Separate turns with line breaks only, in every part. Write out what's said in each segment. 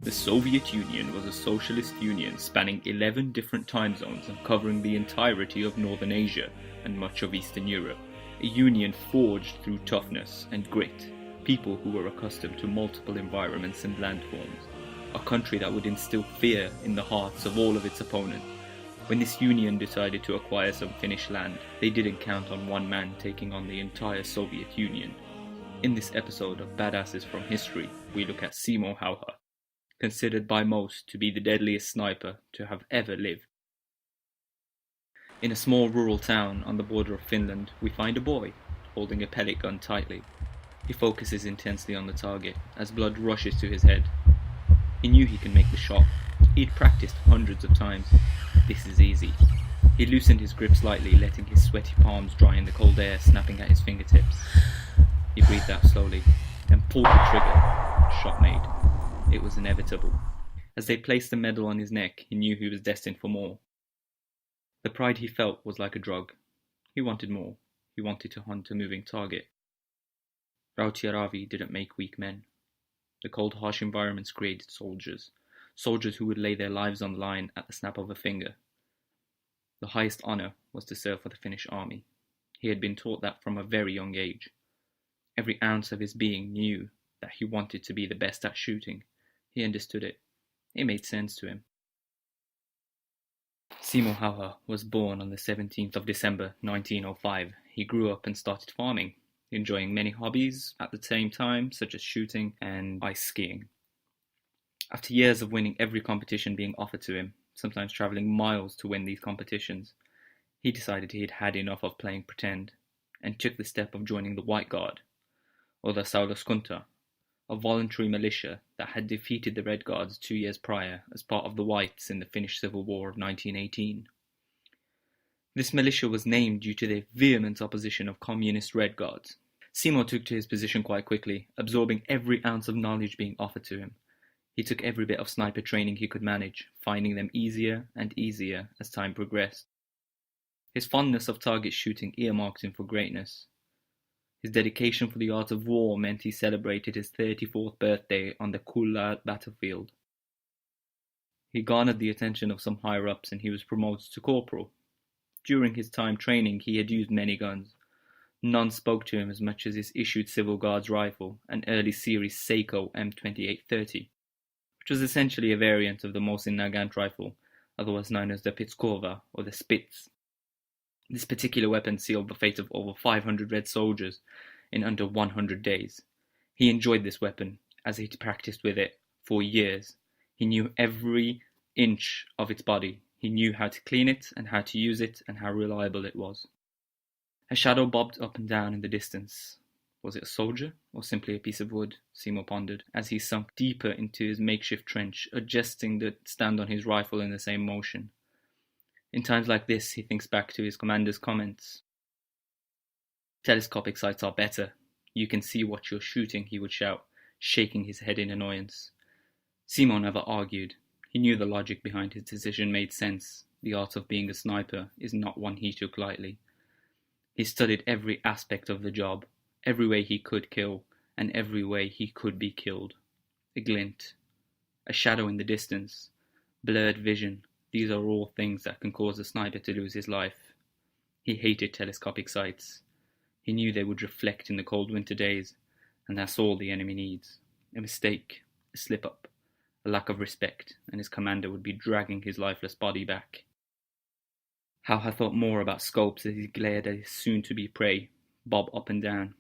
The Soviet Union was a socialist union spanning 11 different time zones and covering the entirety of Northern Asia and much of Eastern Europe. A union forged through toughness and grit, people who were accustomed to multiple environments and landforms. A country that would instill fear in the hearts of all of its opponents. When this union decided to acquire some Finnish land, they didn't count on one man taking on the entire Soviet Union. In this episode of Badasses from History, we look at Simo Ha, considered by most to be the deadliest sniper to have ever lived. In a small rural town on the border of Finland, we find a boy holding a pellet gun tightly. He focuses intensely on the target as blood rushes to his head. He knew he could make the shot. He'd practiced hundreds of times. This is easy. He loosened his grip slightly, letting his sweaty palms dry in the cold air snapping at his fingertips. He breathed out slowly, then pulled the trigger. Shot made. It was inevitable. As they placed the medal on his neck, he knew he was destined for more. The pride he felt was like a drug. He wanted more. He wanted to hunt a moving target. Rautiaravi didn't make weak men. The cold, harsh environments created soldiers. Soldiers who would lay their lives on the line at the snap of a finger. The highest honor was to serve for the Finnish army. He had been taught that from a very young age. Every ounce of his being knew that he wanted to be the best at shooting. He understood it. It made sense to him. Simo Ha was born on the 17th of December 1905. He grew up and started farming, enjoying many hobbies at the same time, such as shooting and ice skiing. After years of winning every competition being offered to him, sometimes travelling miles to win these competitions, he decided he had had enough of playing pretend and took the step of joining the White Guard, or the Saulaskunta, a voluntary militia that had defeated the Red Guards 2 years prior as part of the Whites in the Finnish Civil War of 1918. This militia was named due to their vehement opposition of communist Red Guards. Simo took to his position quite quickly, absorbing every ounce of knowledge being offered to him. He took every bit of sniper training he could manage, finding them easier and easier as time progressed. His fondness of target shooting earmarked him for greatness. His dedication for the art of war meant he celebrated his 34th birthday on the Kulla battlefield. He garnered the attention of some higher-ups and he was promoted to corporal. During his time training, he had used many guns. None spoke to him as much as his issued Civil Guards rifle, an early series Seiko M2830, which was essentially a variant of the Mosin Nagant rifle, otherwise known as the Pitskova or the Spitz. This particular weapon sealed the fate of over 500 Red soldiers in under 100 days. He enjoyed this weapon, as he had practiced with it for years. He knew every inch of its body. He knew how to clean it and how to use it and how reliable it was. A shadow bobbed up and down in the distance. Was it a soldier or simply a piece of wood? Simo pondered, as he sunk deeper into his makeshift trench, adjusting the stand on his rifle in the same motion. In times like this, he thinks back to his commander's comments. "Telescopic sights are better. You can see what you're shooting," he would shout, shaking his head in annoyance. Simo never argued. He knew the logic behind his decision made sense. The art of being a sniper is not one he took lightly. He studied every aspect of the job, every way he could kill, and every way he could be killed. A glint, a shadow in the distance, blurred vision. These are all things that can cause a sniper to lose his life. He hated telescopic sights. He knew they would reflect in the cold winter days, and that's all the enemy needs. A mistake, a slip-up, a lack of respect, and his commander would be dragging his lifeless body back. Ha thought more about scopes as he glared at his soon-to-be prey, bob up and down.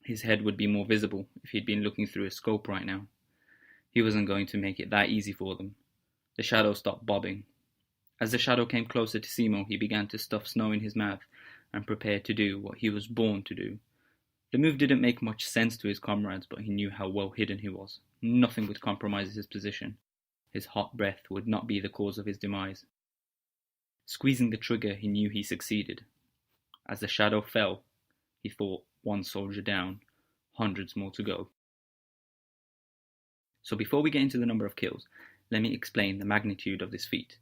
His head would be more visible if he'd been looking through a scope right now. He wasn't going to make it that easy for them. The shadow stopped bobbing. As the shadow came closer to Simo, he began to stuff snow in his mouth and prepared to do what he was born to do. The move didn't make much sense to his comrades, but he knew how well hidden he was. Nothing would compromise his position. His hot breath would not be the cause of his demise. Squeezing the trigger, he knew he succeeded. As the shadow fell, he thought, one soldier down, hundreds more to go. So before we get into the number of kills, let me explain the magnitude of this feat.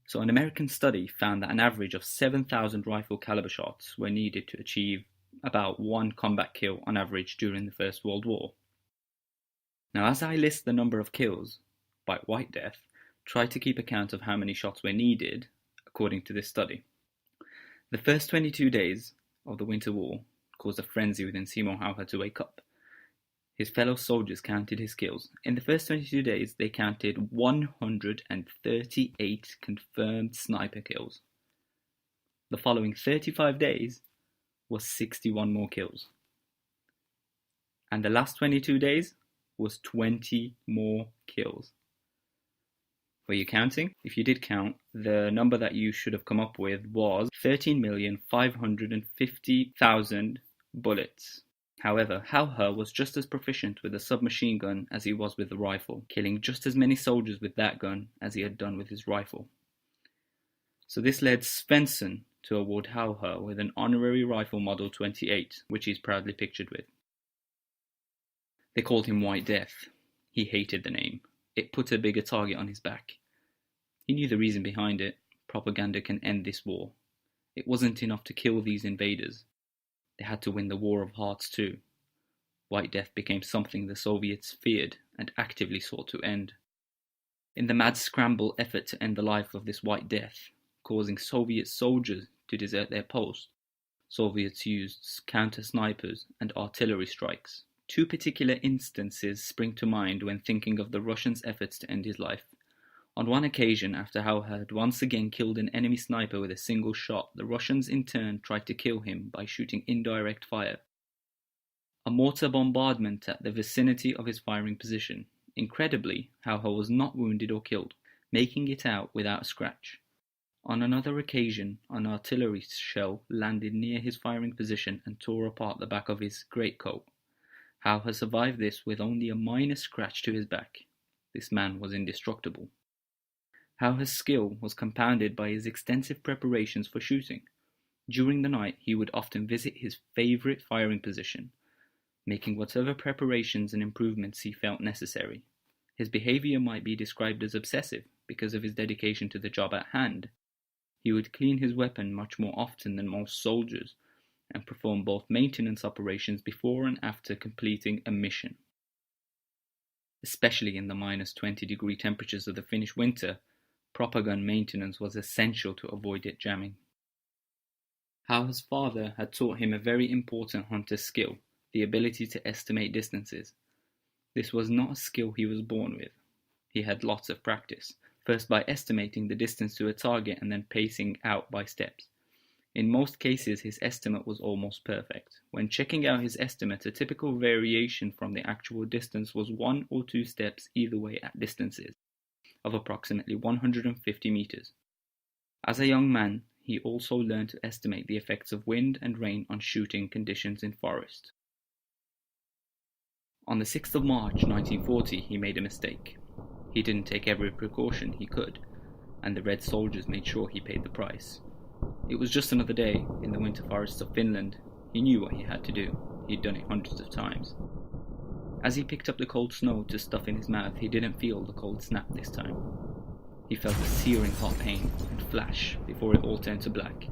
So an American study found that an average of 7,000 rifle caliber shots were needed to achieve about one combat kill on average during the First World War. Now, as I list the number of kills by White Death, try to keep account of how many shots were needed according to this study. The first 22 days of the Winter War caused a frenzy within Simo Ha to wake up. His fellow soldiers counted his kills. In the first 22 days, they counted 138 confirmed sniper kills. The following 35 days was 61 more kills. And the last 22 days was 20 more kills. Were you counting? If you did count, the number that you should have come up with was 13,550,000 bullets. However, Ha was just as proficient with a submachine gun as he was with the rifle, killing just as many soldiers with that gun as he had done with his rifle. So this led Svensson to award Ha with an honorary rifle Model 28, which he's proudly pictured with. They called him White Death. He hated the name. It put a bigger target on his back. He knew the reason behind it. Propaganda can end this war. It wasn't enough to kill these invaders. They had to win the War of Hearts too. White Death became something the Soviets feared and actively sought to end. In the mad scramble effort to end the life of this White Death, causing Soviet soldiers to desert their post, Soviets used counter-snipers and artillery strikes. Two particular instances spring to mind when thinking of the Russians' efforts to end his life. On one occasion, after Ha had once again killed an enemy sniper with a single shot, the Russians in turn tried to kill him by shooting indirect fire. A mortar bombardment at the vicinity of his firing position. Incredibly, Ha was not wounded or killed, making it out without a scratch. On another occasion, an artillery shell landed near his firing position and tore apart the back of his greatcoat. Ha survived this with only a minor scratch to his back. This man was indestructible. Ha's skill was compounded by his extensive preparations for shooting. During the night, he would often visit his favorite firing position, making whatever preparations and improvements he felt necessary. His behavior might be described as obsessive because of his dedication to the job at hand. He would clean his weapon much more often than most soldiers, and perform both maintenance operations before and after completing a mission. Especially in the -20-degree temperatures of the Finnish winter, proper gun maintenance was essential to avoid it jamming. Ha's father had taught him a very important hunter's skill, the ability to estimate distances. This was not a skill he was born with. He had lots of practice, first by estimating the distance to a target and then pacing out by steps. In most cases, his estimate was almost perfect. When checking out his estimate, a typical variation from the actual distance was 1 or 2 steps either way at distances of approximately 150 meters. As a young man, he also learned to estimate the effects of wind and rain on shooting conditions in forest. On the 6th of March 1940, he made a mistake. He didn't take every precaution he could, and the Red soldiers made sure he paid the price. It was just another day in the winter forests of Finland. He knew what he had to do. He'd done it hundreds of times. As he picked up the cold snow to stuff in his mouth, he didn't feel the cold snap this time. He felt a searing hot pain and flash before it all turned to black.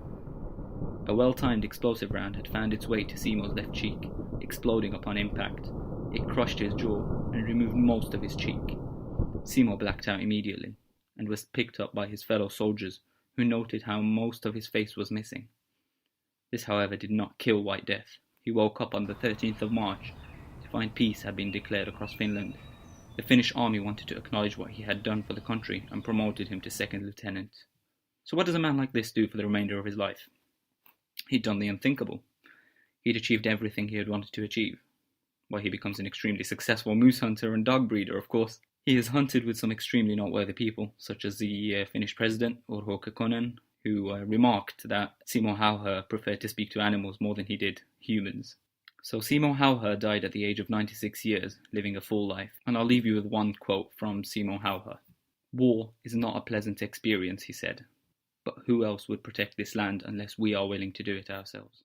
A well-timed explosive round had found its way to Simo's left cheek, exploding upon impact. It crushed his jaw and removed most of his cheek. Simo blacked out immediately and was picked up by his fellow soldiers, who noted how most of his face was missing. This, however, did not kill White Death. He woke up on the 13th of March to find peace had been declared across Finland. The Finnish army wanted to acknowledge what he had done for the country and promoted him to second lieutenant. So what does a man like this do for the remainder of his life? He'd done the unthinkable. He'd achieved everything he had wanted to achieve. Well, he becomes an extremely successful moose hunter and dog breeder, of course. He has hunted with some extremely noteworthy people, such as the Finnish president, Urho Kekkonen, who remarked that Simo Ha preferred to speak to animals more than he did humans. So Simo Ha died at the age of 96 years, living a full life. And I'll leave you with one quote from Simo Ha. "War is not a pleasant experience," he said. "But who else would protect this land unless we are willing to do it ourselves?"